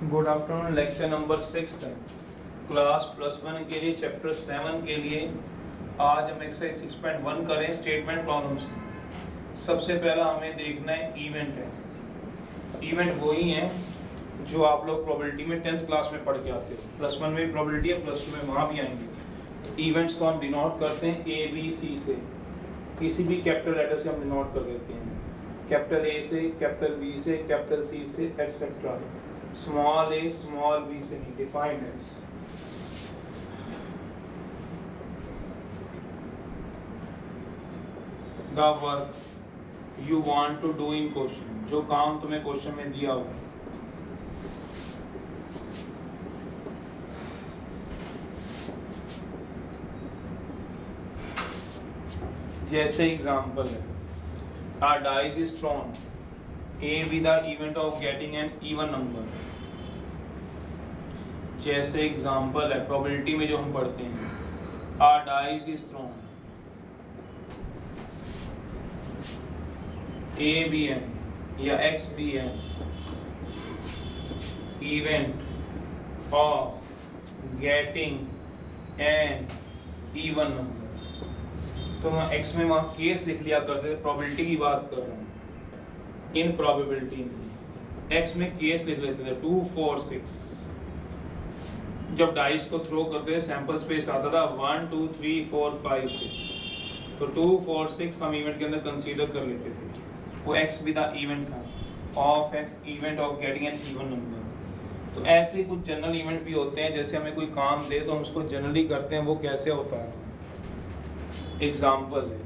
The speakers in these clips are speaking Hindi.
Good afternoon. लेक्चर नंबर 6 है क्लास +1 के लिए चैप्टर 7 के लिए। आज हम एक्सरसाइज 6.1 करें स्टेटमेंट प्रॉब्लम्स। सबसे पहला हमें देखना है इवेंट है। इवेंट वही है जो आप लोग प्रोबेबिलिटी में 10th क्लास में पढ़ के आते हो। +1 में भी प्रोबेबिलिटी है, +2 में वहाँ भी आएंगे। तो इवेंट्स को हम डिनोट करते हैं ABC से, किसी भी कैपिटल लेटर से हम डिनोट कर देते हैं। कैपिटल A से, कैपिटल B से, कैपिटल C से etcetera. Small a small b से नहीं, defined as. The work you want to do in question, जो काम तुम्हें क्वेश्चन में दिया हुआ है। जैसे एग्जांपल है, a dice is thrown, A with the event of getting an even number। जैसे एग्जांपल है प्रोबेबिलिटी में जो हम पढ़ते हैं, a dice is thrown, A भी है या X भी है, event of getting an even number। तो मैं X में वहाँ केस लिख लिया करते थे, प्रोबेबिलिटी की बात कर रहा हूँ। इन प्रोबेबिलिटी में X में केस लिख लेते थे 2 4 6। जब डाइस को थ्रो करते थे सैंपल स्पेस आता था 1 2 3 4 5 6। तो 2 4 6 हम इवेंट के अंदर कंसीडर कर लेते थे। वो X भी द इवेंट था of an event of getting an even number. तो ऐसे कुछ जनरल इवेंट भी होते हैं, जैसे हमें कोई काम दे तो हम उसको जनरली करते हैं। वो कैसे होता है? एग्जाम्पल है,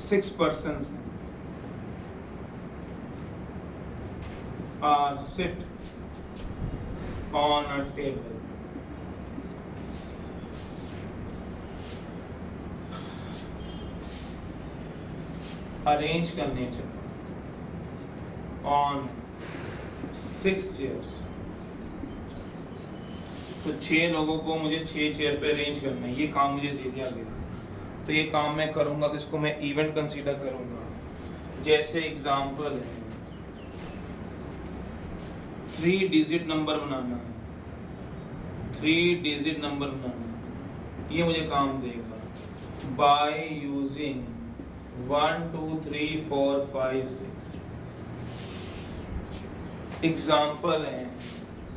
six persons are sit on a table। Arrange करने चाहिए ऑन 6 चेयर्स। तो 6 लोगों को मुझे 6 चेयर पे अरेंज करना है। ये काम मुझे दे दिया गया, तो ये काम मैं करूंगा, तो इसको मैं इवेंट कंसीडर करूंगा। जैसे एग्जांपल है 3 डिजिट नंबर बनाना है, 3 डिजिट नंबर बनाना, ये मुझे काम देगा बाय यूजिंग 1 2 3 4 5 6। एग्जांपल है,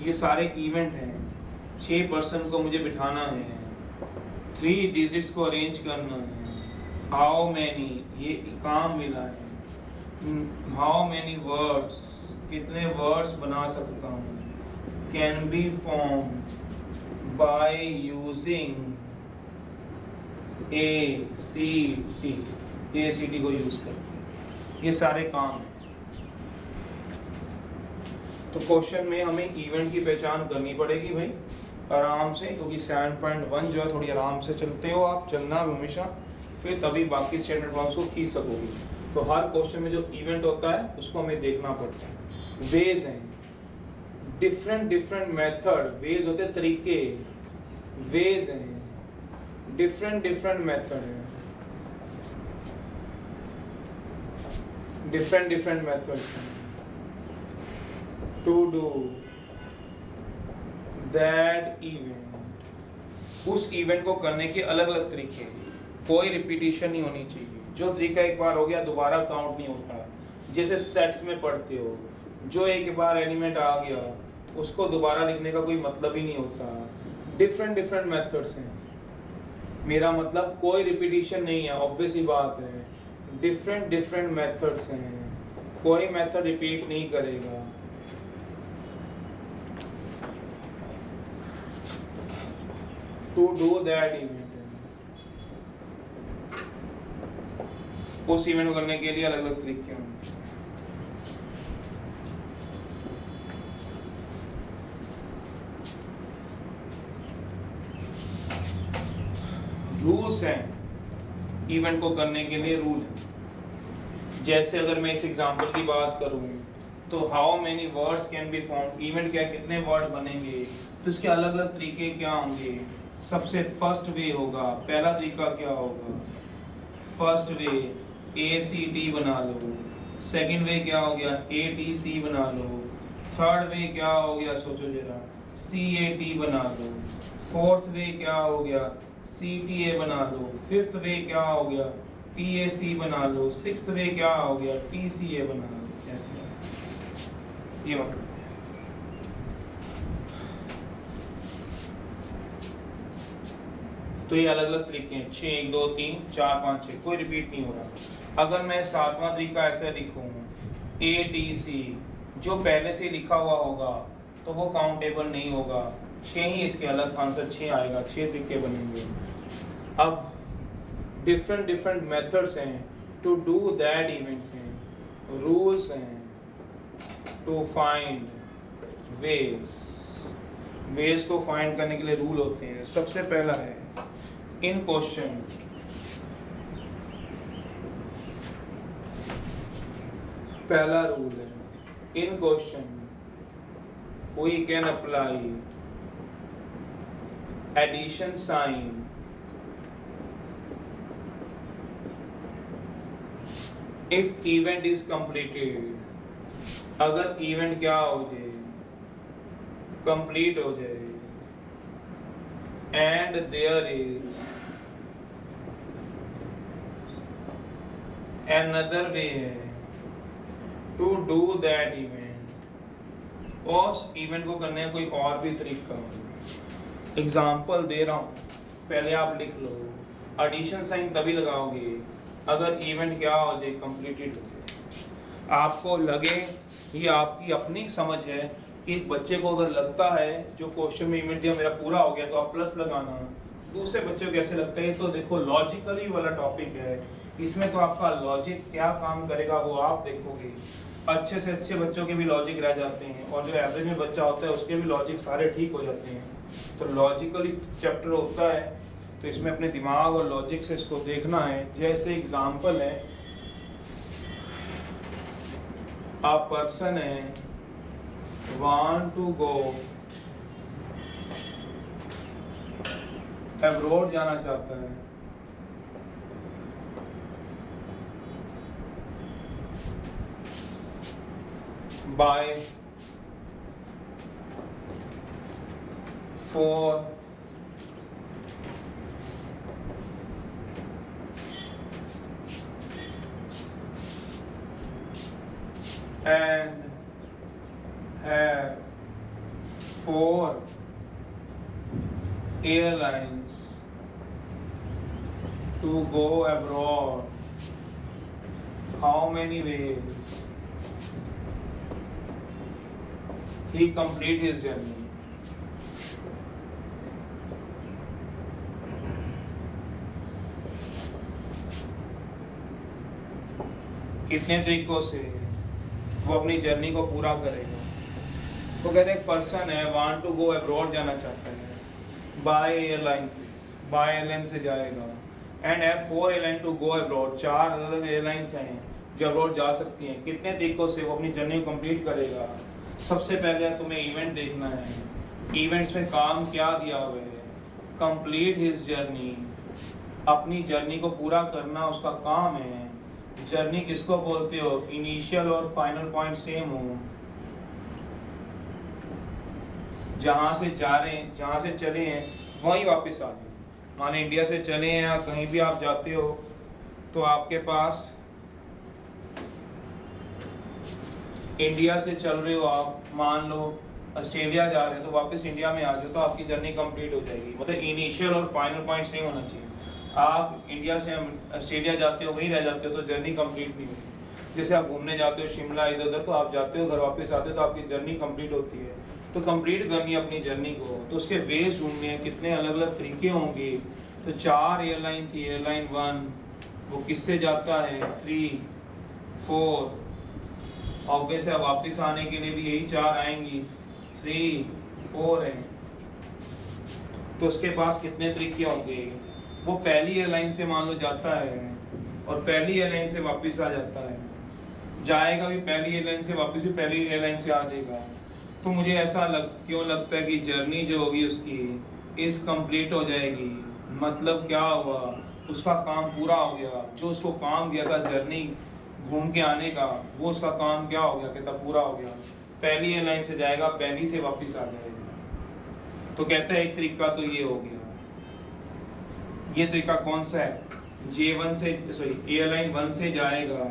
ये सारे इवेंट हैं। 6 पर्सन को मुझे बिठाना है, 3 डिजिट्स को अरेंज करना है। हाउ मैनी, ये काम मिला है। हाउ मैनी वर्ड्स, कितने वर्ड्स बना सकता हूँ। Can be form by using ACT, ACT को यूज करके। ये सारे काम हैं। तो क्वेश्चन में हमें इवेंट की पहचान करनी पड़ेगी भाई आराम से, क्योंकि 7.1 जो है थोड़ी आराम से चलते हो आप, चलना हमेशा, फिर तभी बाकी स्टेटमेंट प्रॉब्लम्स को खींच सकोगे। तो हर क्वेश्चन में जो इवेंट होता है उसको हमें देखना पड़ता है। वेज हैं, डिफरेंट मेथड, वेज होते तरीके, वेज हैं, डिफरेंट मेथड है, different method to do that event. उस इवेंट को करने के अलग अलग तरीके, कोई रिपीटिशन नहीं होनी चाहिए। जो तरीका एक बार हो गया दोबारा काउंट नहीं होता। जैसे सेट्स में पढ़ते हो, जो एक बार एलिमेंट आ गया उसको दोबारा लिखने का कोई मतलब ही नहीं होता। डिफरेंट मेथड्स हैं। मेरा मतलब कोई रिपीटिशन नहीं है, ऑब्वियस ही बात है। डिफरेंट मेथड्स हैं, कोई मेथड रिपीट नहीं करेगा। टू डू दैट इवेंट, उस इवेंट को करने के लिए अलग अलग तरीके होंगे। रूल्स हैं, इवेंट को करने के लिए रूल है। जैसे अगर मैं इस एग्जांपल की बात करूं तो how many words can be form, event क्या, कितने वर्ड बनेंगे, तो इसके अलग अलग तरीके क्या होंगे। सबसे फर्स्ट वे होगा, पहला तरीका क्या होगा, फर्स्ट वे ACT बना लो, सेकंड वे क्या हो गया ATC बना लो, थर्ड वे क्या हो गया सोचो जरा CAT बना लो, फोर्थ वे क्या हो गया CTA बना लो, फिफ्थ वे क्या हो गया PAC बना लो, सिक्स्थ वे क्या हो गया TCA बना लो। ऐसे ये मतलब तो ये अलग अलग तरीके हैं 6 1 2 3 4 5 6 कोई रिपीट नहीं हो रहा। अगर मैं सातवां तरीका ऐसे लिखूं ATC जो पहले से लिखा हुआ होगा तो वो काउंटेबल नहीं होगा, 6 ही इसके अलग आंसर 6 आएगा, 6 तरीके बनेंगे। अब डिफरेंट मेथड्स हैं टू डू दैट इवेंट्स हैं, रूल्स हैं टू फाइंड वेज को फाइंड करने के लिए रूल होते हैं। सबसे पहला है इन क्वेश्चन पहला रूल है in question we can apply addition sign if event is completed, अगर इवेंट क्या हो जाए कंप्लीट हो जाए and there is another way to do that event, उस इवेंट को करने का कोई और भी तरीका। एग्जाम्पल दे रहा हूँ, पहले आप लिख लो। एडिशन साइन तभी लगाओगे अगर इवेंट क्या हो जाए कंप्लीटेड हो जाए। आपको लगे ये आपकी अपनी समझ है कि एक बच्चे को अगर लगता है जो क्वेश्चन में इवेंट दिया मेरा पूरा हो गया तो आप प्लस लगाना, दूसरे बच्चों को कैसे लगता है तो देखो लॉजिकली वाला टॉपिक है, इसमें तो आपका लॉजिक क्या काम करेगा वो आप देखोगे। अच्छे से अच्छे बच्चों के भी लॉजिक रह जाते हैं और जो एवरेज में बच्चा होता है उसके भी लॉजिक सारे ठीक हो जाते हैं। तो लॉजिकली चैप्टर होता है तो इसमें अपने दिमाग और लॉजिक से इसको देखना है। जैसे एग्जाम्पल है a person है want to go abroad जाना चाहता है, by 4 and have 4 airlines to go abroad. How many ways he complete his journey? कितने तरीकों से वो अपनी जर्नी को पूरा करेगा। तो कहते हैं पर्सन है वांट टू गो अब्रॉड जाना चाहता है बाय एयरलाइन से जाएगा and have 4 airline to go abroad, 4 अलग अलग एयरलाइंस हैं जो अब्रॉड जा सकती हैं। कितने तरीकों से वो अपनी जर्नी को कंप्लीट करेगा। सबसे पहले तुम्हें इवेंट देखना है, इवेंट्स में काम क्या दिया हुआ है, कंप्लीट हिज जर्नी, अपनी जर्नी को पूरा करना उसका काम है। जर्नी किसको बोलते हो, इनिशियल और फाइनल पॉइंट सेम हो, जहाँ से जा रहे हैं जहाँ से चले हैं वहीं वापस आ जाए। माने इंडिया से चले हैं या कहीं भी आप जाते हो तो आपके पास इंडिया से चल रहे हो आप, मान लो ऑस्ट्रेलिया जा रहे हो तो वापस इंडिया में आ जाओ तो आपकी जर्नी कंप्लीट हो जाएगी। मतलब इनिशियल और फाइनल पॉइंट सेम होना चाहिए। आप इंडिया से ऑस्ट्रेलिया जाते हो वहीं रह जाते हो तो जर्नी कंप्लीट नहीं होगी। जैसे आप घूमने जाते हो शिमला इधर उधर तो आप जाते हो घर वापस आते हो तो आपकी जर्नी कंप्लीट होती है। तो कंप्लीट करनी है अपनी जर्नी को तो उसके वेज ढूंढने हैं, कितने अलग अलग तरीके होंगे। तो 4 एयरलाइन थी, एयरलाइन 1 वो किससे जाता है, 3 4 ऑब्वियस है वापस आने के लिए भी यही 4 आएंगी, 3 4 है। तो उसके पास कितने तरीके होंगे। वो पहली एयरलाइन से मान लो जाता है और पहली एयरलाइन से वापस आ जाता है, जाएगा भी पहली एयरलाइन से वापस भी पहली एयरलाइन से आ जाएगा। तो मुझे ऐसा क्यों लगता है कि जर्नी जो होगी उसकी इस कंप्लीट हो जाएगी। मतलब क्या हुआ, उसका काम पूरा हो गया, जो उसको काम दिया था जर्नी घूम के आने का, वो उसका काम क्या हो गया, कहता पूरा हो गया, पहली एयरलाइन से जाएगा, पहली से वापस आ जाएगा। तो कहते हैं एक तरीका तो ये हो गया। ये तरीका कौन सा है? J1 से सॉरी एयरलाइन 1 से जाएगा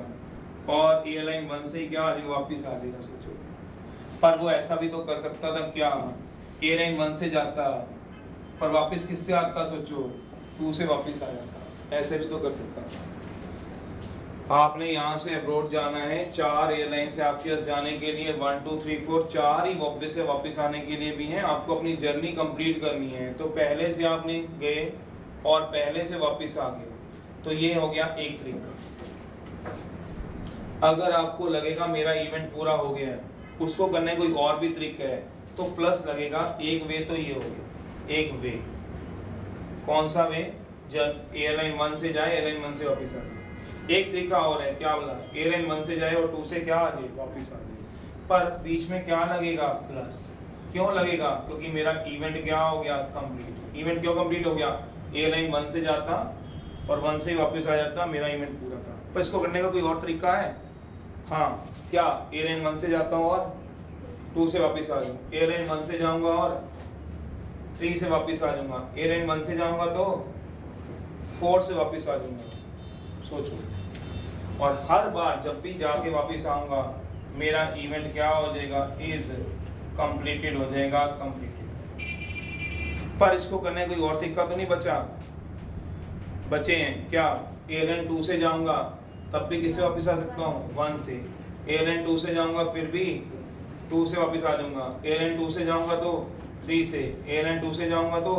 और एयरलाइन 1 से ही क्या आ जाएगा, वापस आ जाएगा। सोचो, पर वो ऐसा भी तो कर सकता था क्या, एयरलाइन 1 से जाता पर वापस किससे आता, सोचो 2 से वापस आ जाता, ऐसे भी तो कर सकता था। आपने यहाँ से अब्रॉड जाना है, 4 एयरलाइन से आपके पास जाने के लिए 1 2 3 4 4 ही वापस से वापस आने के लिए भी हैं। आपको अपनी जर्नी कंप्लीट करनी है, तो पहले से आपने गए और पहले से वापस आ गए, तो ये हो गया एक तरीका। अगर आपको लगेगा मेरा इवेंट पूरा हो गया है, उसको करने कोई और भी तरीका है, तो प्लस लगेगा एक वे, तो ये हो गया एक वे। कौन सा वे? जब एयरलाइन 1 से जाए, एयरलाइन 1 से वापस आ जाए। एक तरीका और है, क्या बोला, एयरलाइन 1 से जाए और 2 से क्या आ जाए, वापस आ जाए, पर बीच में क्या लगेगा, प्लस। क्यों लगेगा? क्योंकि मेरा इवेंट क्या हो गया, कंप्लीट। इवेंट क्यों कंप्लीट हो गया? एयरलाइन 1 से जाता और 1 से वापस आ जाता, मेरा इवेंट पूरा था। पर इसको करने का कोई और तरीका है? हाँ, क्या? एयरलाइन 1 से जाता हूँ और 2 से वापस आ जाऊँ, एयरलाइन 1 से जाऊंगा और 3 से वापस आ जाऊंगा, एयरलाइन 1 से जाऊंगा तो 4 से वापस आ जाऊंगा। सोचो, और हर बार जब भी जाके वापस आऊंगा, मेरा इवेंट क्या हो जाएगा, इज कंप्लीटेड हो जाएगा, कंप्लीटेड। पर इसको करने कोई और तरीका तो नहीं बचा? बचे हैं क्या? एयरलाइन 2 से जाऊंगा तब भी किससे वापस आ सकता हूँ, 1 से। एयरलाइन 2 से जाऊंगा फिर भी 2 से वापस आ जाऊंगा, एयरलाइन 2 से जाऊंगा तो 3 से, एयरलाइन 2 से जाऊंगा तो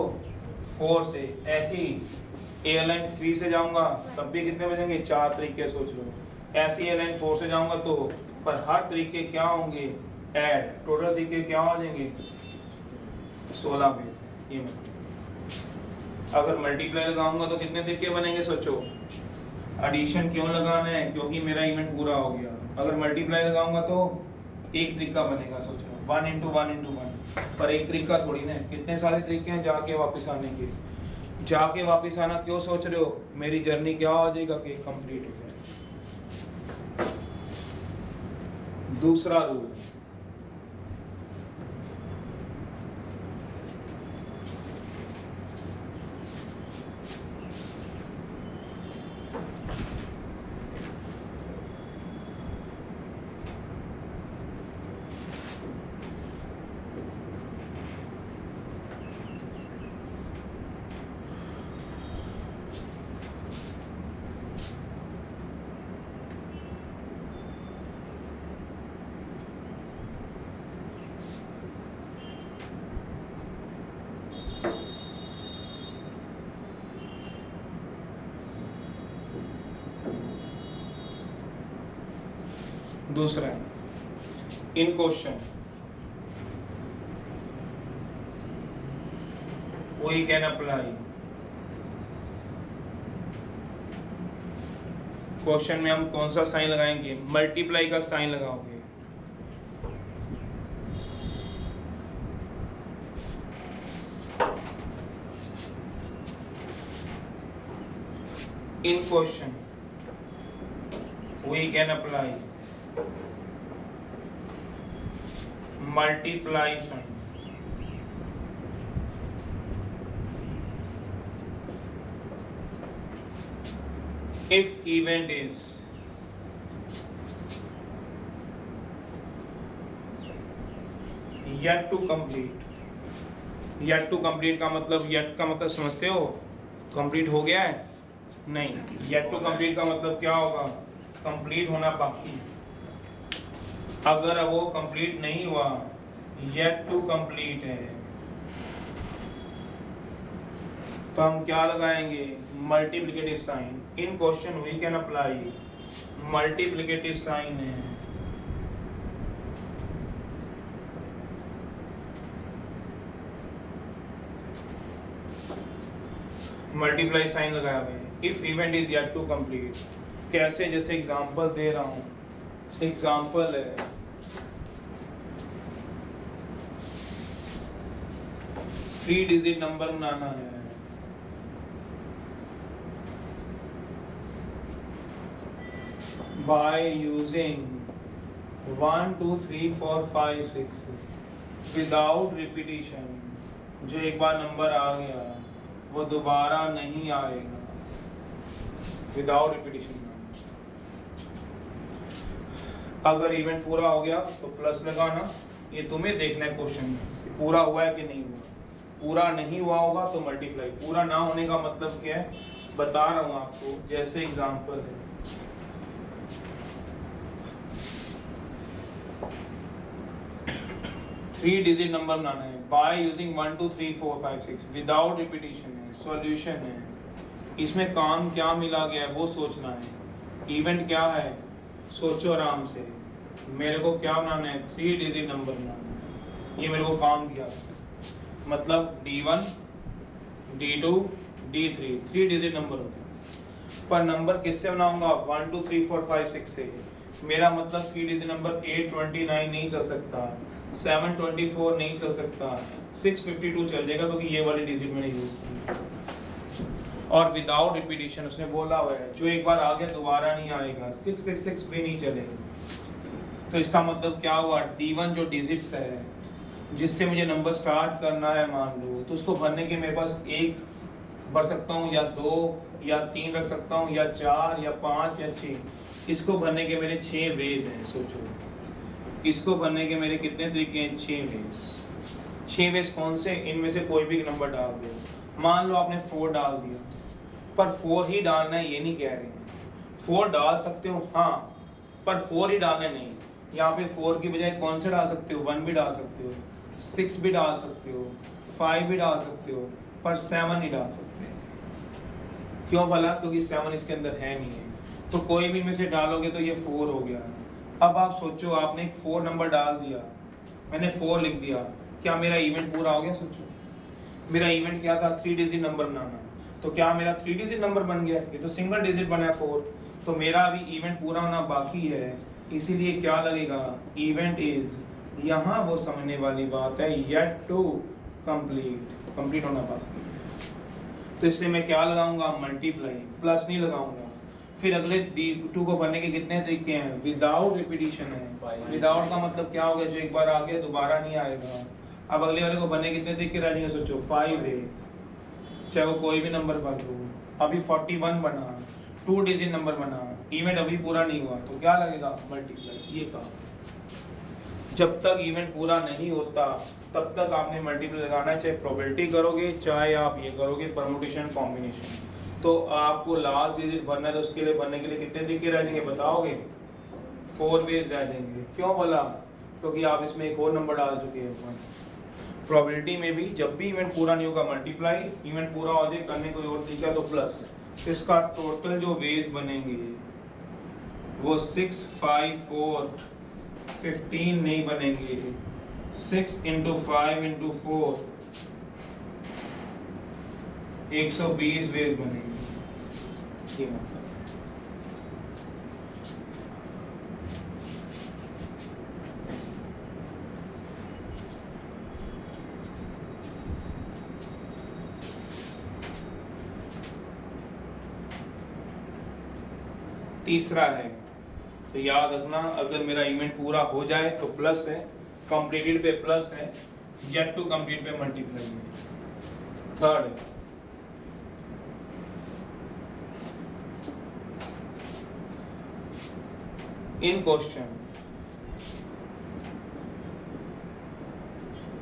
4 से, ऐसी एयरलाइन 3 से जाऊंगा तब भी कितने बजेंगे, 4 तरीके। सोच लो, ऐसी एयरलाइन 4 से जाऊंगा तो, पर हर तरीके क्या होंगे, ऐड, टोटल तरीके क्या हो जाएंगे, 16 पेज। ये मतलब अगर मल्टीप्लाई लगाऊंगा तो कितने तरीके बनेंगे, सोचो। एडिशन क्यों लगाना है, क्योंकि मेरा इवेंट पूरा हो गया। अगर मल्टीप्लाई लगाऊंगा तो एक तरीका बनेगा, सोचो 1 × 1 × 1, पर एक तरीका थोड़ी ना, कितने सारे तरीके हैं जाके वापस आने के। जाके वापस आना क्यों सोच रहे हो, मेरी जर्नी क्या हो जाएगा कि कंप्लीट हो जाए। दूसरा रूल, दूसरा in question we can apply। Question में हम कौन सा साइन लगाएंगे, मल्टीप्लाई का साइन लगाओगे। इन question we can apply multiplication if event is yet to complete। yet to complete का मतलब, yet का मतलब समझते हो, कंप्लीट हो गया है, नहीं, yet to complete का मतलब क्या होगा, कंप्लीट होना बाकी। अगर वो कंप्लीट नहीं हुआ, yet to complete है, तो हम क्या लगाएंगे, multiplicative sign. In question we can apply multiplicative sign है। मल्टीप्लाई साइन लगाया हुआ है if event is yet to complete. कैसे, जैसे एग्जांपल दे रहा हूं, एग्जांपल है 3 डिजिट नंबर बनाना है, by using 1 2 3 4 5 6 विदाउट रिपीटिशन। जो एक बार नंबर आ गया वो दोबारा नहीं आएगा, विदाउट रिपीटिशन। अगर इवेंट पूरा हो गया तो प्लस लगाना, ये तुम्हें देखना है क्वेश्चन में पूरा हुआ है कि नहीं हुआ। पूरा नहीं हुआ होगा तो मल्टीप्लाई। पूरा ना होने का मतलब क्या है बता रहा हूं आपको, जैसे एग्जांपल है 3 डिजिट नंबर बनाना है बाय यूजिंग 1 2 3 4 5 6 विदाउट रिपीटिशन है, सॉल्यूशन है। इसमें काम क्या मिला गया है वो सोचना है। इवेंट क्या है सोचो आराम से। मेरे को क्या बनाना है 3 डिजिट नंबर बनाना है, ये मेरे को काम दिया मतलब D1 D2 D3 3 digit number होते हैं। पर नंबर किससे बनाऊंगा 1 2 3 4 5 6 से। मेरा मतलब 3 डिजिट नंबर 829 नहीं चल सकता, 724 नहीं चल सकता, 652 चल जाएगा क्योंकि ये वाली डिजिट मैंने यूज की। और विदाउट रिपीटिशन उसने बोला हुआ है, जो एक बार आ गया दोबारा नहीं आएगा। 666 भी नहीं चलेगा। तो इसका मतलब क्या हुआ D1 जो डिजिट्स है जिससे मुझे नंबर स्टार्ट करना है मान लो, तो उसको भरने के मेरे पास एक भर सकता हूँ या 2 या 3 रख सकता हूँ या 4 या 5 या 6। इसको भरने के मेरे 6 वेज हैं। सोचो इसको भरने के मेरे कितने तरीके हैं 6 वेज। 6 वेज कौन से, इनमें से कोई भी नंबर डाल दो। मान लो आपने 4 डाल दिया, पर 4 ही डालना है ये नहीं कह रहे हैं। 4 डाल सकते हो हाँ, पर 4 ही डालना नहीं। यहाँ पे 4 की बजाय कौन से डाल सकते हो 1 भी डाल सकते हो, 6 भी डाल सकते हो, 5 भी डाल सकते हो, पर 7 नहीं डाल सकते। क्यों भला? क्योंकि 7 इसके अंदर है नहीं है। तो कोई भी इनमें से डालोगे तो ये 4 हो गया। अब आप सोचो आपने एक 4 नंबर डाल दिया, मैंने 4 लिख दिया, क्या मेरा इवेंट पूरा हो गया? सोचो मेरा इवेंट क्या था 3 डिजिट नंबर बनाना, तो क्या मेरा 3 डिजिट नंबर बन गया? ये तो सिंगल डिजिट बना है 4। तो मेरा अभी इवेंट पूरा होना बाकी है, इसीलिए क्या लगेगा इवेंट इज, यहाँ वो समझने वाली बात है येट टू कंप्लीट, कंप्लीट होना बाकी है। तो इसलिए मैं क्या लगाऊंगा मल्टीप्लाई, प्लस नहीं लगाऊंगा। फिर अगले D2 को भरने के कितने तरीके हैं विदाउट रिपीटिशन है। विदाउट का मतलब क्या हो गया, जो एक बार आ गया दोबारा नहीं आएगा। अब अगले वाले को भरने के कितने तरीके रह जाएंगे सोचो 5 वेज, चाहे वो कोई भी नंबर भर दो। अभी 41 बना, 2 डिजिट नंबर बना, इवेंट अभी पूरा नहीं हुआ, तो क्या लगेगा मल्टीप्लाई। ये कहा जब तक इवेंट पूरा नहीं होता तब तक आपने मल्टीप्लाई लगाना है, चाहे प्रोबेबिलिटी करोगे चाहे आप ये करोगे परमुटेशन कॉम्बिनेशन। तो आपको लास्ट डिजिट भरना है, तो उसके लिए भरने के लिए कितने तरीके रह जाएंगे बताओगे? 4 वेज रह जाएंगे। क्यों बोला? क्योंकि आप इसमें एक और नंबर डाल चुके हैं। प्रोबेबिलिटी में भी जब भी इवेंट पूरा नहीं होगा मल्टीप्लाई, इवेंट पूरा हो जाए करने कोई और तरीका तो प्लस। तो इसका टोटल जो वेज बनेंगे वो 6 5 4 15 नहीं बनेंगे, 6 × 5 × 4 120 वेज बनेंगे। ये मतलब तीसरा है, तो याद रखना अगर मेरा इवेंट पूरा हो जाए तो प्लस है, कंप्लीटेड पे प्लस है, येट टू कंप्लीट पे मल्टीप्लाई है। Third in question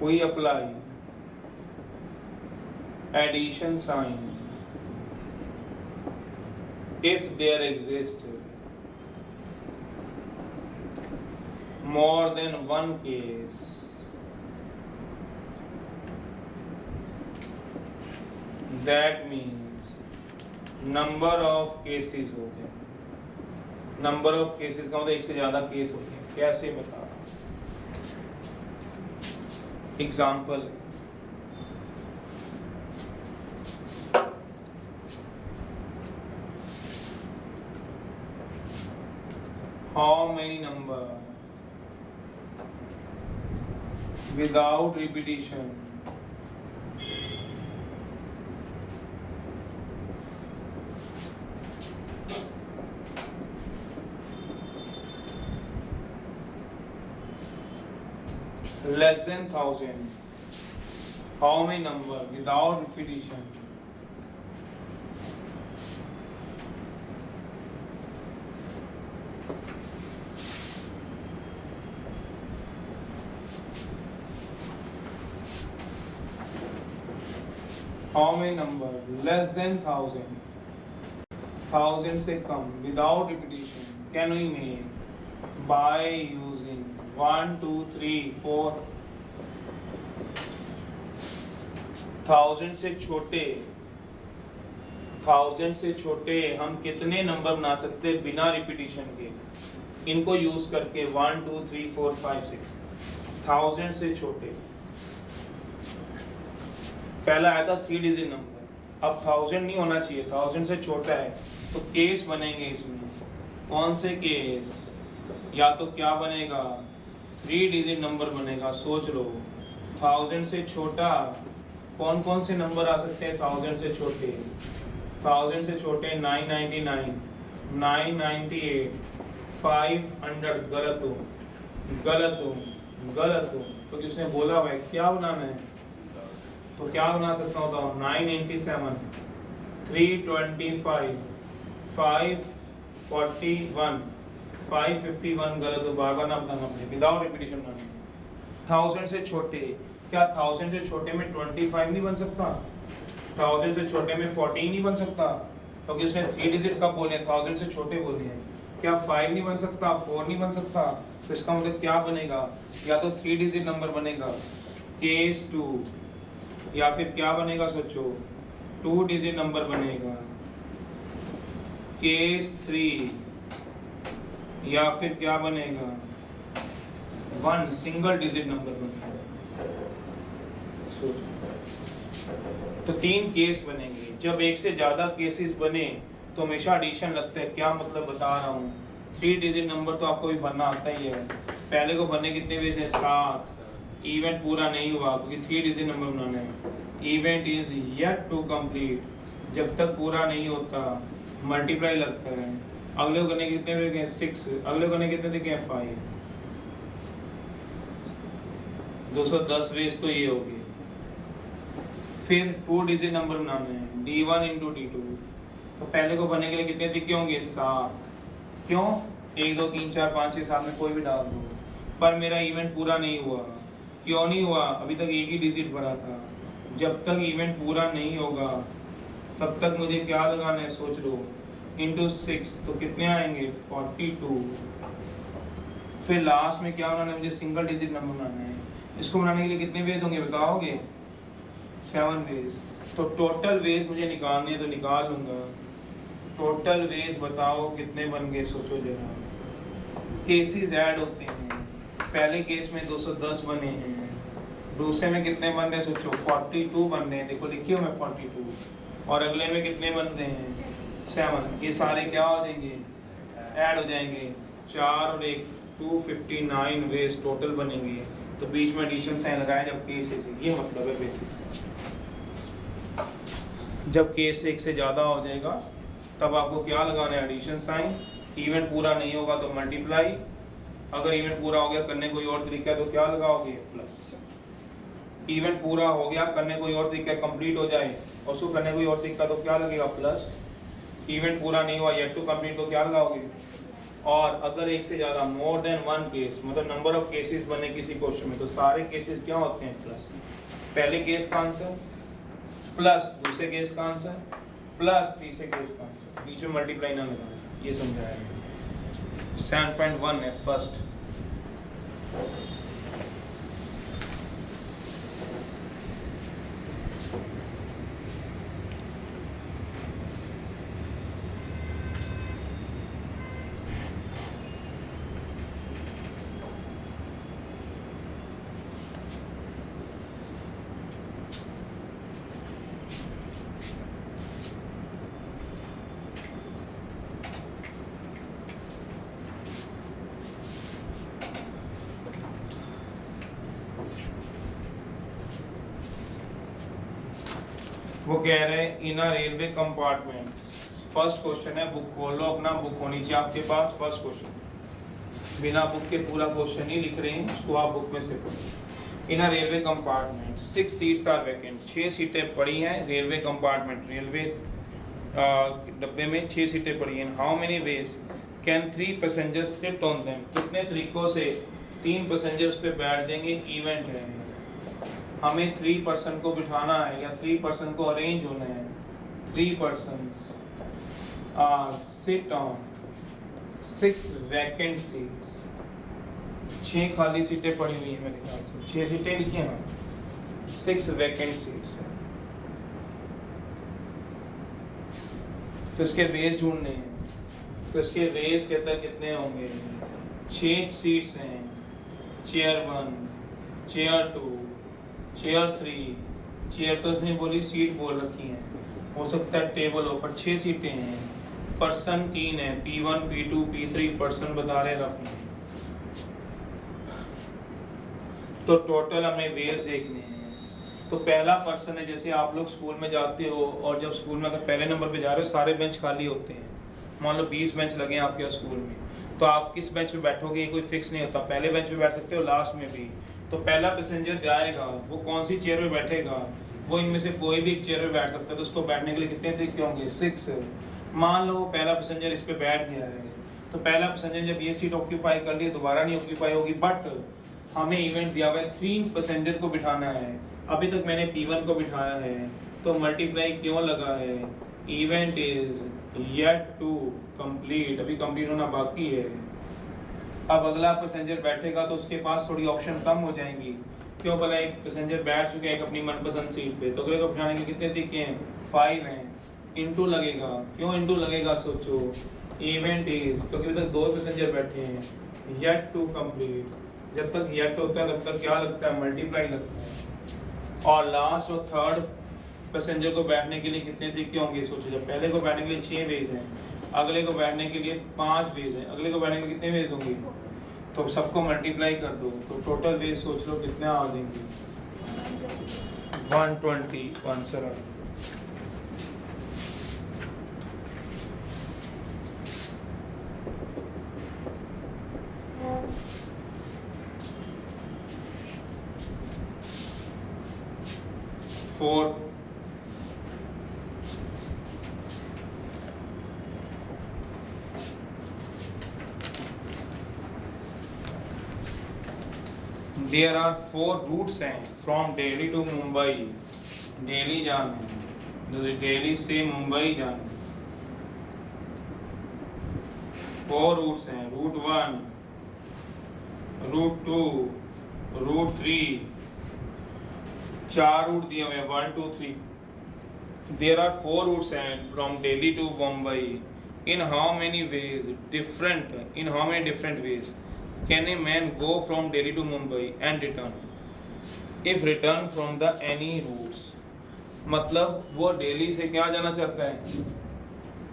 we apply addition sign if there exists more than one case that means number of cases हो गए। नंबर ऑफ केसेस का मतलब एक से ज्यादा केस होते हैं। कैसे बता रहा हूं, example how many number without repetition less than 1000. How many number without repetition? How many number less than 1000? 1000 से कम without repetition can we make by using 1 2 3 4 1000 से छोटे हम कितने नंबर बना सकते हैं बिना रिपीटिशन के? इनको यूज करके 1 2 3 4 5 6 1000 से छोटे। पहला आया था 3 डिजिट नंबर, अब 1000 नहीं होना चाहिए, 1000 से छोटा है, तो केस बनेंगे इसमें। कौन से केस? या तो क्या बनेगा, 3 डिजिट नंबर बनेगा। सोच लो 1000 से छोटा कौन कौन से नंबर आ सकते हैं? 1000 से छोटे 999, 998, 500। गलत हो तो किसने बोला हुआ है क्या बनाना है? तो क्या बना सकता हूँ? 987, 325, 541, 551। गलत हो, बार बार ना बताना अपने, विदाउट रिपीटिशन बनाना। 1000 से छोटे, क्या 1000 से छोटे में 25 नहीं बन सकता? 1000 से छोटे में 14 नहीं बन सकता? क्योंकि उसने 3 डिजिट कब बोले? 1000 से छोटे बोले हैं। क्या 5 नहीं बन सकता? 4 नहीं बन सकता? तो इसका मतलब क्या बनेगा? या तो 3 डिजिट नंबर बनेगा केस 2, या फिर क्या बनेगा? सोचो 2 डिजिट नंबर बनेगा केस 3, या फिर क्या बनेगा 1 सिंगल डिजिट नंबर बनेगा। सोचो, तो 3 केस बनेंगे। जब एक से ज्यादा केसेस बने तो हमेशा एडिशन लगता है। क्या मतलब बता रहा हूँ, 3 डिजिट नंबर तो आपको भी भरना आता ही है। पहले को भरने कितने वेज है? 7। इवेंट पूरा नहीं हुआ क्योंकि 3 डिजिट नंबर बनाना है। Event is yet to complete, जब तक पूरा नहीं होता मल्टीप्लाई लगता है। अगले को करने कितने वेज हैं? 6। अगले को करने कितने दिखे हैं? 5। 210 वेज तो ये हो गए। फिर 2 डिजिट नंबर बनाने हैं, D1 इंटू D2। तो पहले को बनने के लिए कितने दिखे होंगे? 7। क्यों? 1 2 3 4 5 6 7 में कोई भी डाल दो। पर मेरा इवेंट पूरा नहीं हुआ। क्यों नहीं हुआ? अभी तक एक ही डिजिट बढ़ा था। जब तक इवेंट पूरा नहीं होगा तब तक मुझे क्या लगाना है? सोच लो, इंटू 6 तो कितने आएंगे? 42। फिर लास्ट में क्या बनाना है? मुझे सिंगल डिजिट नंबर बनाना है। इसको बनाने के लिए कितने वेज होंगे बताओगे? 7 वेज। तो टोटल वेज मुझे निकालने हैं तो निकाल लूंगा। टोटल वेज बताओ कितने बन गए? सोचो जरा। केसेस ऐड होते हैं। पहले केस में 210 बने हैं, दूसरे में कितने बन रहे हैं? सोचो 42 बन रहे हैं। देखो लिखी हो मैं 42, और अगले में कितने बन रहे हैं? 7। ये सारे क्या हो जाएंगे? ऐड हो जाएंगे। 4 और 1 259 वेज टोटल बनेंगे। तो बीच में एडिशन साइन लगाए जब केस है। ये मतलब है बेसिक। जब केस 1 से ज़्यादा हो जाएगा तब आपको क्या लगाना है? Addition sign. इवेंट पूरा नहीं होगा तो मल्टीप्लाई। अगर इवेंट पूरा हो गया करने कोई और तरीका है तो क्या लगाओगे? प्लस। इवेंट पूरा हो गया करने कोई और तरीका कंप्लीट हो जाए और उसको करने कोई और तरीका तो क्या लगेगा? प्लस। इवेंट पूरा नहीं हुआ येट टू कंप्लीट तो क्या लगाओगे? और अगर एक से ज़्यादा मोर देन 1 केस, मतलब नंबर ऑफ केसेस बने किसी क्वेश्चन में, तो सारे केसेस क्या होते हैं? प्लस। पहले केस का आंसर प्लस दूसरे केस का आंसर प्लस तीसरे केस का आंसर, बीच में मल्टीप्लाई ना लगाना। ये समझाया 7.1 है फर्स्ट। वो कह रहे हैं इन a railway compartment. First question है, बुक खोल लो अपना, बुक होनी चाहिए आपके पास। फर्स्ट क्वेश्चन बिना बुक के पूरा क्वेश्चन नहीं लिख रहे हैं, उसको आप बुक में से पढ़ो। In a railway compartment 6 seats are vacant, 6 सीटें पड़ी हैं रेलवे कंपार्टमेंट, रेलवे डब्बे में 6 सीटें पड़ी हैं। How many ways can 3 passengers sit on them, कितने तरीकों से 3 पैसेंजर उस पे बैठ जाएंगे। इवेंट है, हमें 3 पर्सन को बिठाना है या 3 पर्सन को अरेंज होना है। 3 persons sit on 6 vacant seats, 6 खाली सीटें पड़ी हुई हैं मेरे ख्याल से, 6 सीटें लिखी हैं, 6 vacant seats हैं। तो इसके वेज ढूंढने हैं, तो इसके वेज कहता है कितने होंगे। 6 सीट्स हैं, चेयर 1, चेयर 2, चेयर 3, चेयर तो उसने बोली सीट बोल रखी है, हो सकता है टेबल हो, पर 6 सीटें हैं, पर्सन 3 है, P1 P2 P3 पर्सन बता रहे रफ में। तो टोटल हमें वेज देखने हैं। तो पहला पर्सन है, जैसे आप लोग स्कूल में जाते हो और जब स्कूल में अगर पहले नंबर पे जा रहे हो सारे बेंच खाली होते हैं, मान लो 20 बेंच लगे हैं आपके स्कूल में, तो आप किस बेंच पे बैठोगे ये कोई फिक्स नहीं होता, पहले बेंच पे बैठ सकते हो, लास्ट में भी। तो पहला पैसेंजर जाएगा, वो कौन सी चेयर पे बैठेगा, वो इनमें से कोई भी एक चेयर पे बैठ सकता है, तो उसको बैठने के लिए कितने तरीके होंगे, 6। मान लो पहला पैसेंजर इस पे बैठ गया है, तो पहला पैसेंजर जब ये सीट ऑक्यूपाई कर ली दोबारा नहीं ऑक्यूपाई होगी, बट हमें इवेंट दिया हुआ है 3 पैसेंजर को बिठाना है, अभी तक मैंने P1 को बिठाया है, तो मल्टीप्लाई क्यों लगा है, event is yet to complete, अभी कंप्लीट होना बाकी है। अब अगला पैसेंजर बैठेगा तो उसके पास थोड़ी ऑप्शन कम हो जाएंगी, क्यों भला एक पैसेंजर बैठ चुके हैं अपनी मनपसंद सीट पे, तो अगले को बिठाने के कितने तरीके हैं, 5 हैं, इनटू लगेगा, क्यों इनटू लगेगा सोचो, इवेंट इज, क्योंकि अभी तक 2 पैसेंजर बैठे हैं, येट टू कंप्लीट, जब तक येट होता है तब तक क्या लगता है, मल्टीप्लाई लगता है। और लास्ट और थर्ड पैसेंजर को बैठने के लिए कितने तरीके होंगे सोचो, जब पहले को बैठने के लिए 6 वेज हैं, अगले को बैठने के लिए 5 वेज हैं, अगले को बैठने के लिए कितने वेज होंगे, तो सबको मल्टीप्लाई कर दो, तो टोटल वेज सोच लो कितने आ देंगे, 120 आंसर आ। Fourth, there are 4 routes हैं from Delhi to Mumbai, Delhi जाना है, दिल्ली से मुंबई जाना है, 4 रूट्स हैं, रूट 1, रूट 2, रूट 3, 4 रूट दिए हुए हैं, 1 2 3। There are 4 routes and from Delhi to Mumbai. In how many ways? In how many different ways can a man go from Delhi to Mumbai and return? If return from the any routes, मतलब वो दिल्ली से क्या जाना चाहता है,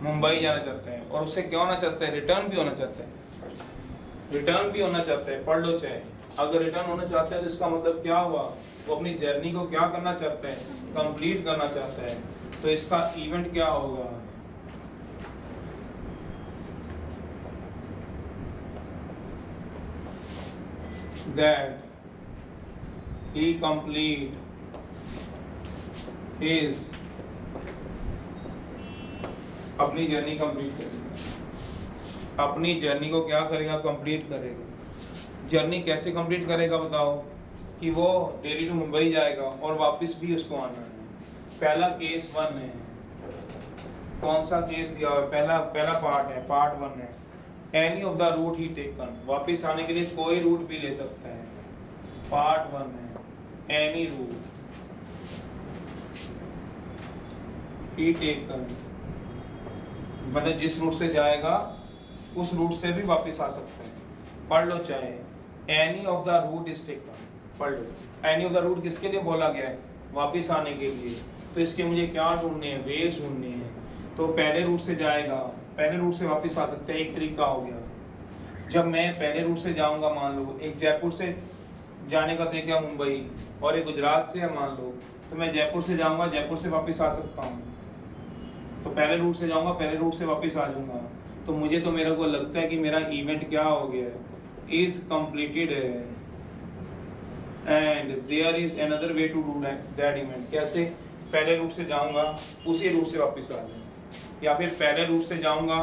मुंबई जाना चाहता है, और उससे क्या होना चाहता है, रिटर्न भी होना चाहता है, रिटर्न भी होना चाहता है, पढ़ लो चाहे। अगर रिटर्न होना चाहता है तो इसका मतलब क्या हुआ, वो अपनी जर्नी को क्या करना चाहता है, कंप्लीट करना चाहता है, तो इसका इवेंट क्या होगा, that he complete his, अपनी जर्नी कंप्लीट करेगा, अपनी जर्नी को क्या करेगा, कंप्लीट करेगा। जर्नी कैसे कंप्लीट करेगा बताओ, कि वो दिल्ली टू मुंबई जाएगा और वापस भी उसको आना है। पहला केस 1 है, कौन सा केस दिया हुआ है, पहला पार्ट है, पार्ट 1 है, एनी ऑफ द रूट ही टेकन, वापस आने के लिए कोई रूट भी ले सकता है, पार्ट 1 है, एनी रूट ही टेकन, मतलब जिस रूट से जाएगा उस रूट से भी वापस आ सकता है, पढ़ लो चाहे, any of the route is taken, पढ़ लो, एनी ऑफ द रूट किसके लिए बोला गया है, वापस आने के लिए, तो इसके मुझे क्या ढूंढने हैं, वेज ढूंढने हैं, तो पहले रूट से जाएगा, पहले रूट से वापस आ सकते हैं, एक तरीका हो गया। जब मैं पहले रूट से जाऊंगा, मान लो एक जयपुर से जाने का तरीका मुंबई और एक गुजरात से है मान लो, तो मैं जयपुर से जाऊंगा, जयपुर से वापस आ सकता हूँ, तो पहले रूट से जाऊंगा, पहले रूट से वापस आ जाऊंगा, तो मुझे तो मेरे को लगता है कि मेरा इवेंट क्या हो गया है, इज कंप्लीटेड है, and there is another way to do that event. कैसे? पहले रूट से जाऊंगा, उसी रूट से वापस आ जाऊंगा, या फिर पहले रूट से जाऊंगा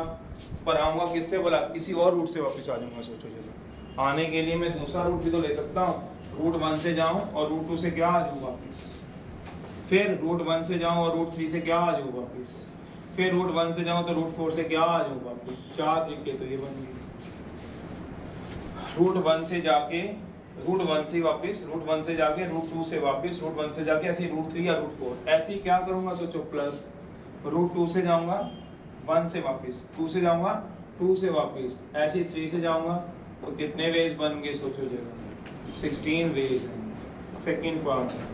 पर आऊंगा किससे बोला, किसी और रूट से वापस आ जाऊंगा। सोचो चलो, आने के लिए मैं दूसरा रूट भी तो ले सकता हूँ, रूट 1 से जाऊं और रूट 2 से क्या आ जाऊँ वापस, फिर रूट 1 से जाऊं और रूट 3 से क्या आ जाऊँ वापस, फिर रूट 1 से जाऊं तो रूट 4 से क्या आ जाऊँ वापस। 4 तरीके तो ये बन गए। रूट 1 से जाके रूट 1 से वापस, रूट 1 से जाके रूट 2 से वापस, रूट 1 से जाके ऐसे रूट 3 या रूट 4, ऐसे ही क्या करूंगा सोचो, प्लस रूट 2 से जाऊंगा 1 से वापस, 2 से जाऊंगा 2 से वापस, ऐसे ही 3 से जाऊंगा तो कितने वेज बन गए सोचो जरा, 16 वेज हैं। सेकंड पार्ट है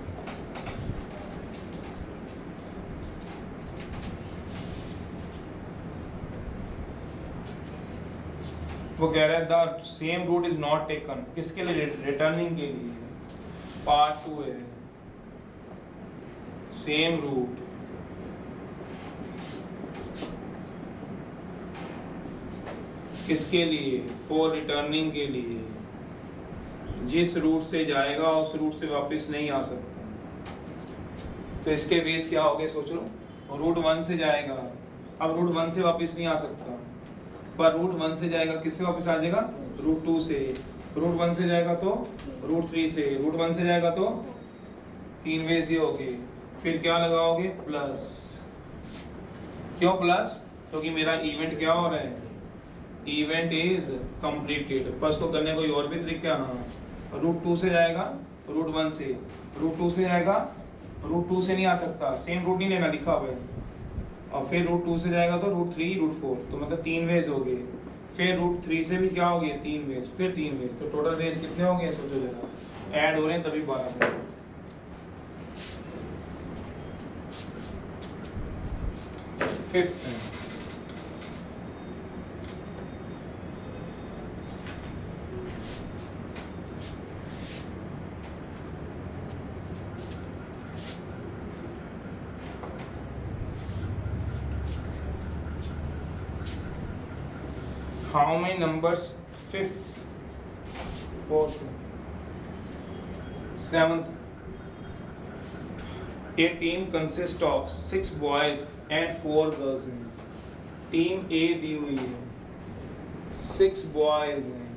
वो कह रहा है the same route is not taken, किसके लिए? रिटर्निंग के लिए। पार्ट 2 है सेम रूट किसके लिए? फॉर रिटर्निंग के लिए। जिस रूट से जाएगा उस रूट से वापस नहीं आ सकता। तो इसके बेस क्या हो गए सोच लो, रूट 1 से जाएगा, अब रूट 1 से वापस नहीं आ सकता, पर रूट 1 से जाएगा किससे वापस आ जाएगा? रूट 2 से। रूट 1 से जाएगा तो रूट 3 से, रूट 1 से जाएगा तो 3 वेज ये हो गए। फिर क्या लगाओगे? प्लस। क्यों प्लस? क्योंकि मेरा इवेंट क्या हो रहा है, इवेंट इज कंप्लीटेड। बस को करने कोई और भी तरीका? हाँ, रूट 2 से जाएगा रूट 1 से, रूट 2 से जाएगा रूट 2 से नहीं आ सकता, सेम रूट नहीं लेना, लिखा हुआ है। और फिर रूट 2 से जाएगा तो रूट 3 रूट 4, तो मतलब 3 वेज हो गए। फिर रूट 3 से भी क्या हो गए? 3 वेज, फिर 3 वेज, तो टोटल वेज कितने हो गए सोचो जरा, ऐड हो रहे हैं तभी 12 बने। Fifth how many numbers? Fifth, fourth, seventh. A team consists of 6 boys and 4 girls हैं। टीम A दी हुई है, 6 boys हैं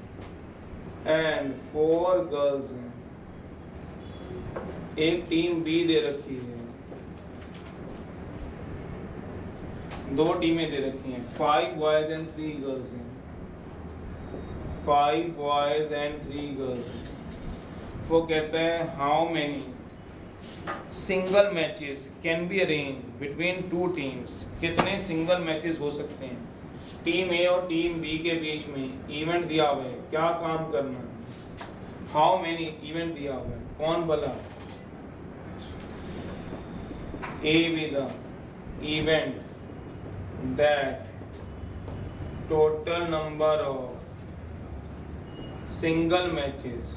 and 4 girls हैं। एक टीम B दे रखी है, 2 टीमें दे रखी हैं, 5 boys and 3 girls हैं। 5 boys and 3 girls। वो कहते हैं how many single matches can be arrange between 2 teams, कितने सिंगल मैचेस हो सकते हैं टीम ए और टीम बी के बीच में। इवेंट दिया हुआ है, क्या काम करना है, हाउ मेनी इवेंट दिया हुआ है, कौन बोला? ए with event that total number of single matches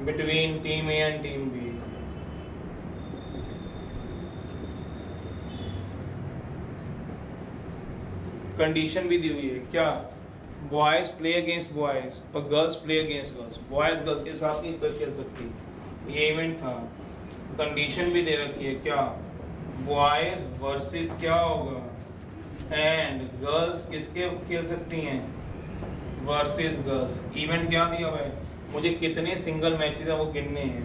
between team A and team B। Condition भी दी हुई है, क्या? बॉयज प्ले अगेंस्ट बॉयज और girls play against girls, boys girls के साथ नहीं खेल सकती, ये इवेंट था। कंडीशन भी दे रखी है, क्या? बॉयज वर्सेस क्या होगा, एंड गर्ल्स किसके खेल सकती हैं? Versus girls. इवेंट क्या दिया हुआ है, मुझे कितने सिंगल मैचेस हैं वो गिनने हैं,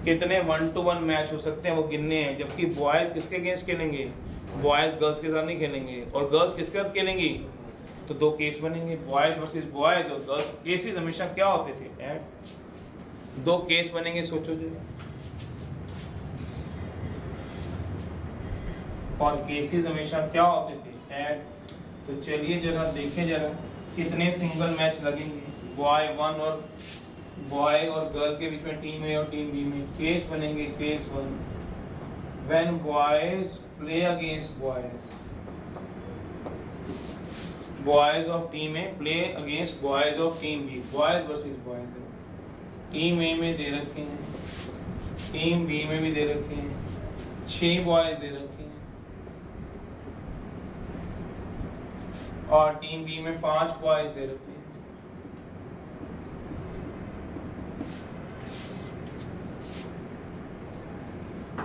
कितने 1-to-1 मैच हो सकते हैं वो गिनने हैं। जबकि बॉयज किसके अगेंस्ट खेलेंगे? बॉयज गर्ल्स के साथ नहीं खेलेंगे, और गर्ल्स किसके साथ खेलेंगी? तो 2 केस बनेंगे, बॉयज वर्सेस बॉयज और गर्ल्स। केसेस हमेशा क्या होते थे? 2 केस बनेंगे, सोचो जी। और केसेस हमेशा क्या होते थे? ऐड। तो चलिए जरा देखें जरा कितने सिंगल मैच लगेंगे बॉय 1 और बॉय और गर्ल के बीच में, टीम ए और टीम बी में। केस बनेंगे, case 1 when boys play against boys, boys of team A play against boys of team B, boys versus boys. Team A में दे रखे हैं, टीम बी में भी दे रखे हैं, 6 बॉयज दे रखे हैं, और टीम बी में 5 बॉयज दे रखे हैं।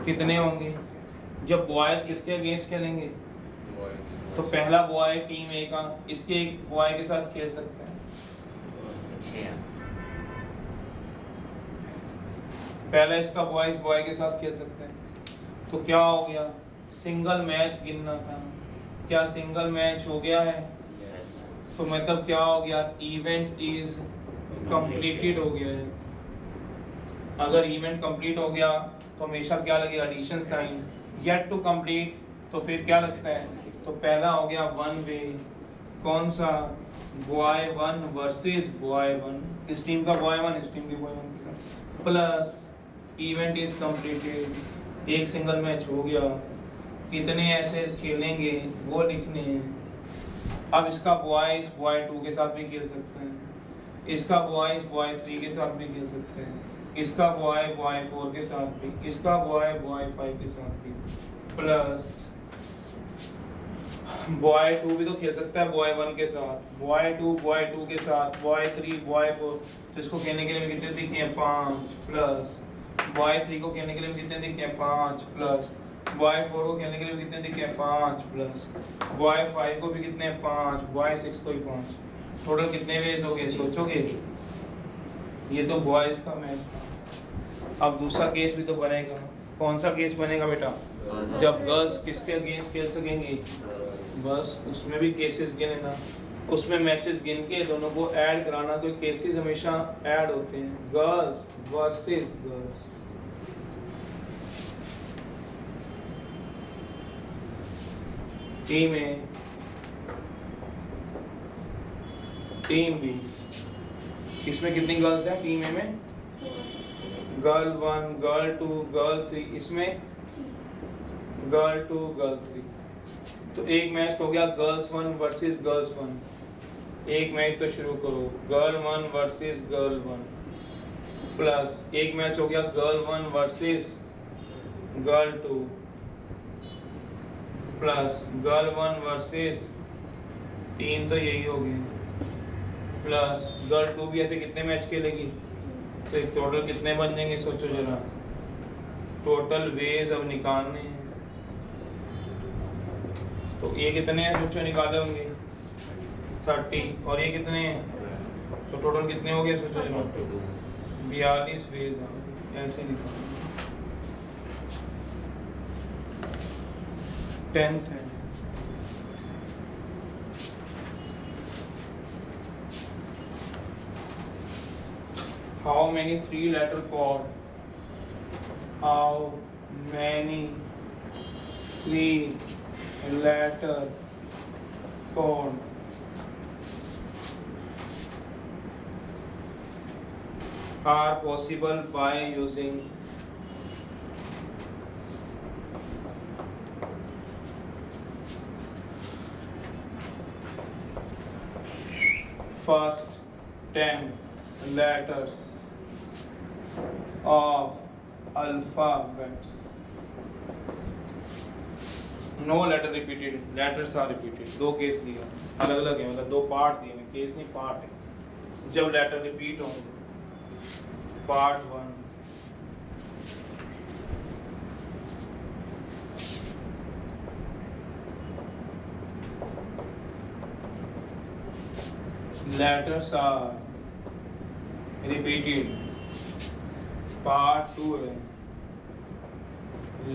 कितने होंगे? जब बॉयज किसके अगेंस्ट खेलेंगे तो पहला बॉय टीम ए का इसके एक बॉय के साथ खेल सकता है। पहला इसका बॉय इस बॉय के साथ खेल सकते हैं। तो क्या हो गया? सिंगल मैच गिनना था। क्या सिंगल मैच हो गया है? तो मतलब क्या हो गया? इवेंट इज कंप्लीटेड हो गया है। अगर इवेंट कंप्लीट हो गया तो हमेशा क्या लगेगा? Addition sign. Yet to complete तो फिर क्या लगता है? तो पहला हो गया वन वे। कौन सा? Boy one versus boy one. इस टीम का बॉय वन इस टीम के बॉय वन के साथ प्लस इवेंट इज कंप्लीटेड। एक सिंगल मैच हो गया। कितने ऐसे खेलेंगे वो लिखने हैं। अब इसका बॉय इस बॉय टू के साथ भी खेल सकते हैं। इसका बॉय इस बॉय थ्री के साथ भी खेल सकते हैं। इसका बॉय बॉय फोर के साथ भी। इसका बॉय बॉय फाइव के साथ भी प्लस बॉय टू भी तो खेल सकता है बॉय वन के साथ। बॉय टू के साथ बॉय थ्री बॉय फोर। तो इसको खेलने के लिए भी कितने दिखते हैं? 5 प्लस बॉय थ्री को खेलने के लिए भी कितने दिखते हैं? 5 प्लस बॉय फोर को खेलने के लिए भी कितने दिखे? 5 प्लस बॉय फाइव को भी कितने? 5 बॉय सिक्स को भी 5। टोटल कितने वेज हो गए सोचोगे? ये तो बॉयज का मैच था। अब दूसरा केस भी तो बनेगा। कौन सा केस बनेगा बेटा? जब गर्ल्स किसके अगेंस्ट खेल सकेंगी? बस उसमें भी केसेस गिनना, उसमें मैचेस गिन के दोनों को ऐड कराना। कोई केसेस हमेशा ऐड होते हैं। Girls versus girls. Team A team B. इसमें कितनी गर्ल्स हैं टीम ए में? Girl one girl two girl three. इसमें गर्ल टू गर्ल थ्री। तो एक मैच हो गया girls one versus girls one. एक मैच तो शुरू करो girl one versus girl one plus एक मैच हो गया girl one versus girl two plus girl one versus 3 तो यही हो गए प्लस गर्ल टू भी। ऐसे कितने मैच खेलेगी? तो एक टोटल कितने बन जाएंगे सोचो जरा। टोटल वेज अब निकालने हैं। तो ये कितने हैं सोचो? निकाले होंगे 30 और ये कितने हैं? तो टोटल कितने हो गए सोचो जरा? 42 वेज ऐसे निकाल। 10th है। How many 3-letter code? How many 3-letter code are possible by using first 10 letters of alphabets? No letter repeated. Letters are repeated. दो केस दिया अलग अलग है, मतलब दो पार्ट दिए हैं। केस नहीं पार्ट है। जब लेटर रिपीट होंगे part 1 letters are repeated. Part 2 है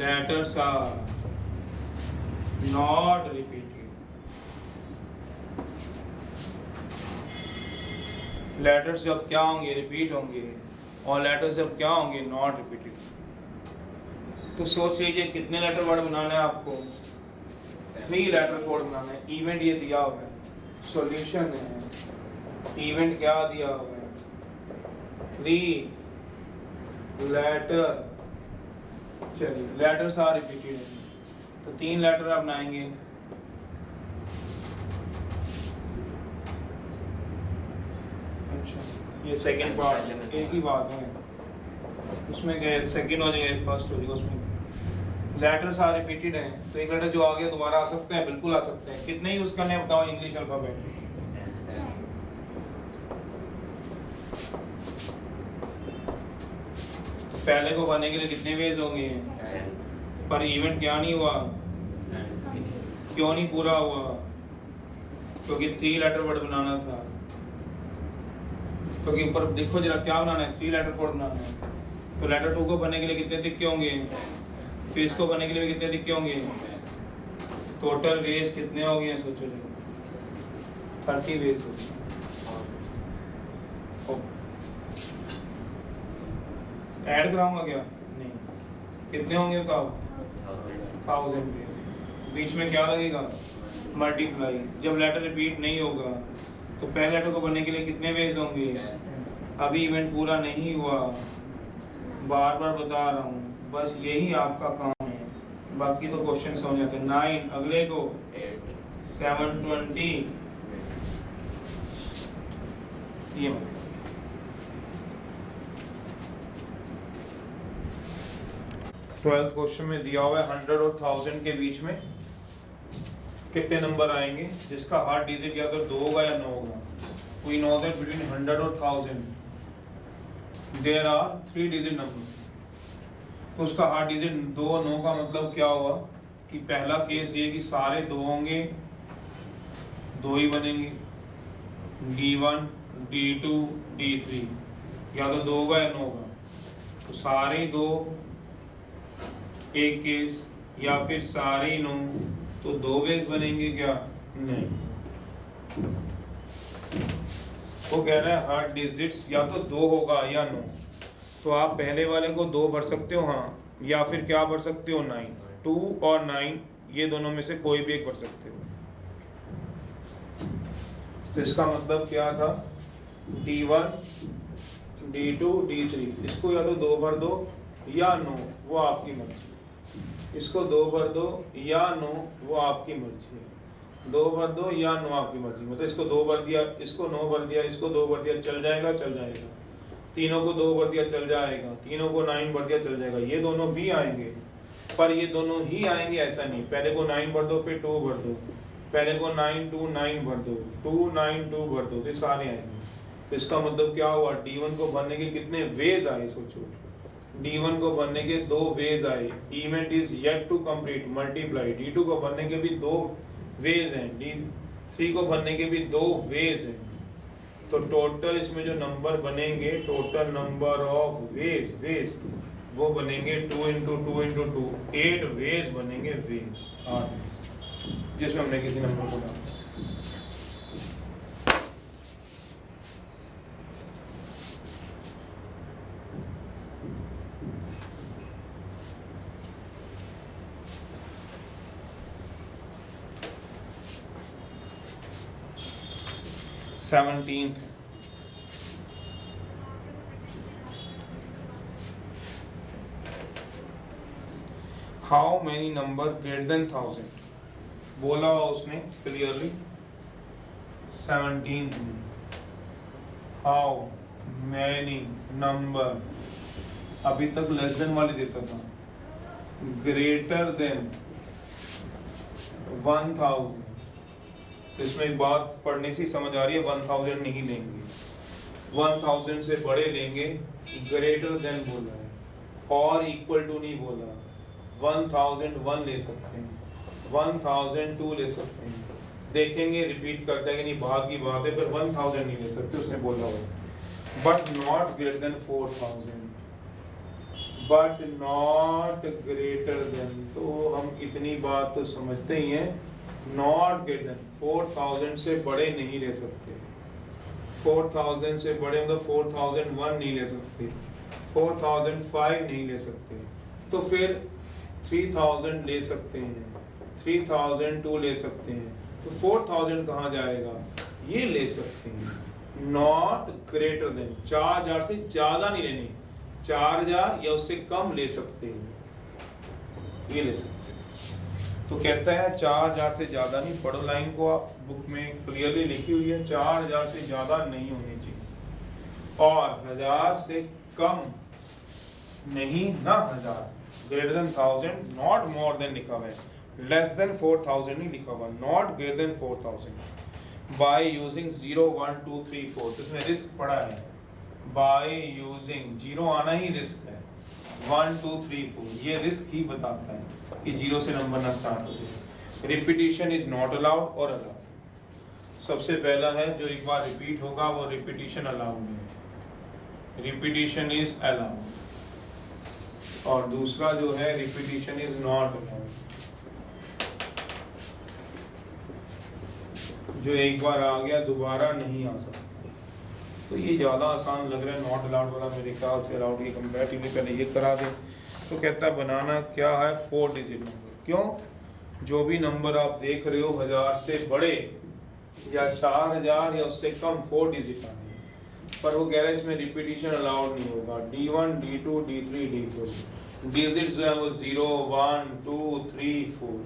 letters are not repeated. Letters जब क्या होंगे? रिपीट होंगे। और लेटर्स जब क्या होंगे? Not repeated. तो सोच लीजिए कितने लेटर वर्ड बनाना है आपको? 3 लेटर कोड बनाना है। इवेंट ये दिया हुआ है, सॉल्यूशन है। इवेंट क्या दिया हुआ है? 3 लेटर। चलिए लेटर्स आर रिपीटेड है तो 3 लेटर आप बनाएंगे। ये सेकंड पार्ट एक ही बात है, उसमें गए सेकंड हो जाएगा फर्स्ट हो जाएगा। उसमें लेटर्स आर रिपीटेड हैं तो एक लेटर जो आ गया दोबारा आ सकता है, बिल्कुल आ सकते हैं। कितने यूज करने हैं बताओ इंग्लिश अल्फाबेट? तो पहले को बनने के लिए कितने वेज होंगे? पर इवेंट क्या नहीं हुआ, क्यों नहीं पूरा हुआ? क्योंकि 3 लेटर वर्ड बनाना था। क्योंकि ऊपर देखो जरा क्या बनाना है, 3 लेटर वर्ड बनाना है। तो लेटर 2 को बनने के लिए कितने दिक्के होंगे, फिर इसको बनने के लिए कितने दिक्के होंगे? टोटल वेज कितने हो गए सोचो, 30 वेज हो गए। ऐड कराऊंगा क्या? नहीं। कितने होंगे बताओ? 1000 वेज। बीच में क्या लगेगा? मल्टीप्लाई। जब लेटर रिपीट नहीं होगा तो पहले लेटर को बनने के लिए कितने वेज होंगे? अभी इवेंट पूरा नहीं हुआ, बार बार बता रहा हूँ, बस यही आपका काम है, बाकी तो क्वेश्चन समझ आते हैं। 9 अगले को 720 ये मतलब 12th क्वेश्चन में दिया हुआ है 100 और 1000 के बीच में कितने नंबर आएंगे, जिसका हर डिजिट या तो 2 होगा या 9 होगा। वी नो दैट बिटवीन 100 और 1000 देयर आर 3 डिजिट नंबर। तो उसका हर डिजिट 2 9 का मतलब क्या हुआ कि पहला केस ये कि सारे 2 होंगे, 2 ही बनेंगे, D1 D2 D3 या तो 2 होगा या 9 होगा। तो सारे 2 एक केस, या फिर सारे 9 तो 2 वेज बनेंगे क्या? नहीं। वो कह रहा है हर डिजिट्स या तो 2 होगा या 9। तो आप पहले वाले को 2 भर सकते हो, हाँ, या फिर क्या भर सकते हो? 9। 2 और 9 ये दोनों में से कोई भी एक भर सकते हो। तो इसका मतलब क्या था? D1 D2 D3 इसको या तो 2 भर दो या 9, वो आपकी मर्जी। इसको 2 भर दो या 9, वो आपकी मर्जी है। 2 भर दो या 9 आपकी मर्जी। मतलब इसको 2 भर दिया, इसको 9 भर दिया, इसको 2 भर दिया, चल जाएगा, चल जाएगा। तीनों को 2 भर दिया, चल जाएगा। तीनों को 9 भर दिया, चल जाएगा। ये दोनों भी आएंगे, पर ये दोनों ही आएंगे ऐसा नहीं। पहले को 9 भर दो, फिर 2 भर दो, पहले को 9 2 9 भर दो, 2 9 2 भर दो, ये सारे आएंगे। तो इसका मतलब क्या हुआ? D1 को भरने के कितने वेज आए सोचो। D1 को भरने के 2 वेज आए। Event is yet to complete, multiply. D2 को भरने के भी 2 वेज हैं। D3 को भरने के भी 2 वेज हैं। तो टोटल इसमें जो नंबर बनेंगे, टोटल नंबर ऑफ वेज वो बनेंगे 2 इंटू 2 इंटू 2, 8 वेज बनेंगे। वेज 8 जिसमें हमने किसी नंबर को डाला। Seventeenth, how many number greater than 1000? बोला उसने क्लियरली 17th में। How many number, अभी तक लेस देन वाले देता था, ग्रेटर देन 1000। तो इसमें एक बात पढ़ने से समझ आ रही है, 1000 नहीं लेंगे, 1000 से बड़े लेंगे। ग्रेटर देन बोला है और इक्वल टू नहीं बोला। 1001 ले सकते हैं, 1002 ले सकते हैं। देखेंगे रिपीट करता है कि नहीं, भाग की बात है, पर 1000 नहीं ले सकते उसने बोला हुआ। But not greater than 4000, but not greater than, तो हम इतनी बात तो समझते ही हैं। नॉट ग्रेटर देन 4000 से बड़े नहीं ले सकते। 4000 से बड़े मतलब 4001 नहीं ले सकते, 4005 नहीं ले सकते। तो फिर 3000 ले सकते हैं, 3002 ले सकते हैं। तो 4000 कहाँ जाएगा? ये ले सकते हैं। नॉट ग्रेटर देन, 4000 से ज्यादा नहीं लेनी, 4000 या उससे कम ले सकते हैं, ये ले सकते हैं। तो कहता है 4000 से ज्यादा नहीं। पढ़ो लाइन को, आप बुक में क्लियरली लिखी हुई है, 4000 से ज्यादा नहीं होनी चाहिए और 1000 से कम नहीं ना। 1000 greater than 1000, not more than लिखा हुआ है, लेस देन 4000 नहीं लिखा हुआ, not greater than 4000। By using 0 1 2 3 4, तो इसमें रिस्क पड़ा है। बाय यूजिंग 0 आना ही रिस्क है, 1 2 3 4 ये रिस्क ही बताता है कि 0 से नंबर ना स्टार्ट हो जाए। रिपीटिशन इज नॉट अलाउड और अलाउड। सबसे पहला है जो एक बार रिपीट होगा वो रिपीटिशन अलाउड नहीं है, रिपीटिशन इज अलाउड। और दूसरा जो है रिपीटिशन इज नॉट अलाउड, जो एक बार आ गया दोबारा नहीं आ सकता। तो ये ज़्यादा आसान लग रहा है नॉट अलाउड वाला, मेरे ख्याल से अलाउड की कंपैरेटिवली पहले ये करा दे। तो कहता है बनाना क्या है 4 डिजिट नंबर। क्यों? जो भी नंबर आप देख रहे हो 1000 से बड़े या 4000 या उससे कम 4 डिजिट आने हैं, पर वो कह रहा है इसमें रिपीटिशन अलाउड नहीं होगा। D1 D2 D3 D4 digit जो है वो 0 1 2 3 4।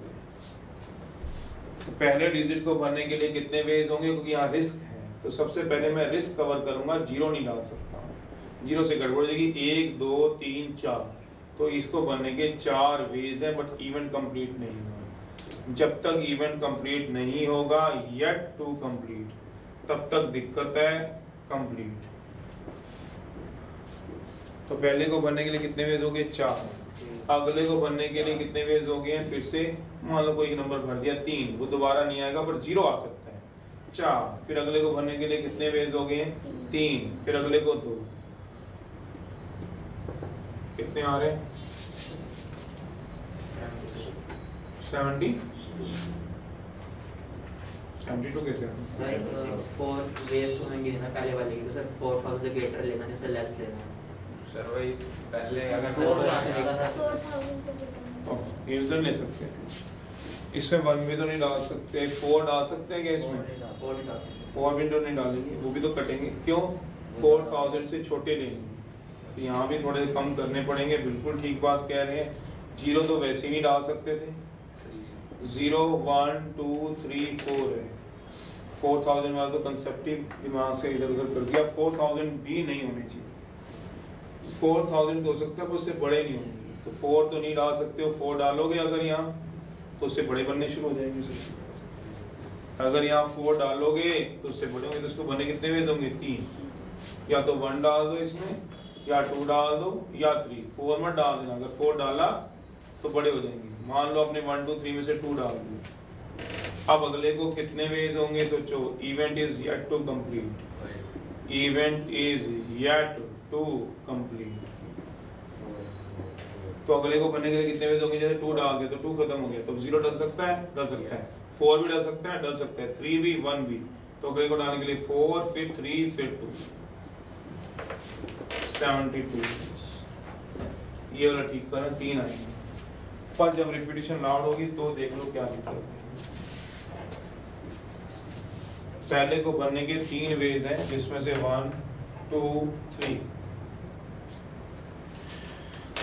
तो पहले डिजिट को भरने के लिए कितने वेज होंगे, क्योंकि यहाँ रिस्क है तो सबसे पहले मैं रिस्क कवर करूंगा, 0 नहीं डाल सकता, 0 से गड़बड़ हो जाएगी। 1 2 3 4, तो इसको भरने के 4 वेज हैं, बट इवेंट कंप्लीट नहीं हुआ। जब तक इवेंट कंप्लीट नहीं होगा येट टू कंप्लीट, तब तक दिक्कत है कंप्लीट। तो पहले को भरने के लिए कितने वेज हो गए 4, अगले को भरने के लिए कितने वेज हो गए हैं, फिर से मान लो कोई नंबर भर दिया 3, वो दोबारा नहीं आएगा पर 0 आ सकता है 4, फिर अगले को भरने के लिए कितने वेज हो गए हैं 3, फिर अगले को 2, कितने आ रहे हैं 72 कैसे सर 4 वेव्स होंगे ना पहले वाले की, तो सर 4000 से ग्रेटर लेना है, से लेस लेना है सर। वही पहले अगर 4 यूजर ले सकते हैं इसमें, 1 भी तो नहीं डाल सकते, 4 डाल सकते हैं क्या इसमें? 4 भी तो नहीं डालेंगे, वो भी तो कटेंगे। क्यों? 4000 से छोटे लेंगे, तो यहाँ भी थोड़े कम करने पड़ेंगे। बिल्कुल ठीक बात कह रहे हैं। 0 तो वैसे ही नहीं डाल सकते थे, 0 1 2 3 4 है। 4000 वाला तो कंसेप्टिव दिमाग से इधर उधर कर दिया, 4000 भी नहीं होने चाहिए। 4000 तो हो सकता है पर उससे बड़े नहीं होंगे, तो 4 तो नहीं डाल सकते हो। 4 डालोगे अगर यहाँ तो उससे बड़े बनने शुरू हो जाएंगे सर। अगर यहाँ 4 डालोगे तो उससे बड़े होंगे, तो उसको बने कितने वेज होंगे 3, या तो 1 डाल दो इसमें, या 2 डाल दो, या 3। 4 मत डाल देना, अगर 4 डाला तो बड़े हो जाएंगे। मान लो आपने 1 2 3 में से 2 डाल दिया, अब अगले को कितने वेज होंगे सोचो। Event is yet to complete, event is yet to complete. तो अगले को बनने के लिए कितने वेज होंगे, जैसे 2 डाल दिया तो 2 खत्म हो गया, तो 0 डल सकता है, डल सकता है। 4 भी डल सकता है, डल सकता है। 3 भी, 1 भी। तो अगले को डालने के लिए 4 फिर 3 फिर 2, 72। ये वाला ठीक करना, 3 आएंगे। पर जब रिपीटिशन लाउड होगी तो देख लो क्या दिक्कत है। पहले को भरने के 3 वेज हैं, जिसमें से 1 2 3।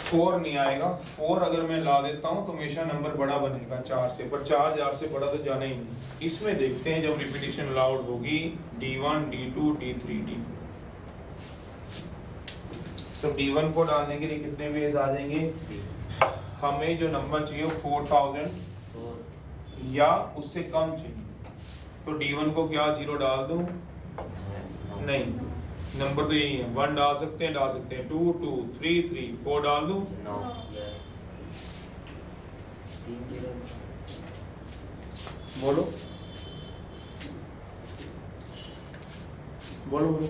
4 नहीं आएगा। 4 अगर मैं ला देता हूं तो हमेशा नंबर बड़ा बनेगा 4 से, पर 4000 से बड़ा तो जाना ही नहीं। इसमें देखते हैं जब रिपीटिशन लाउड होगी D1 D2 D3 D4। तो D1 को डालने के लिए कितने वेज आ जाएंगे, हमें जो नंबर चाहिए 4000 या उससे कम चाहिए, तो D1 को क्या 0 डाल दूं? नहीं, नंबर तो यही है। 1 डाल सकते हैं, 2 2 3 3 4 डाल दूं? बोलो बोलो बोलो।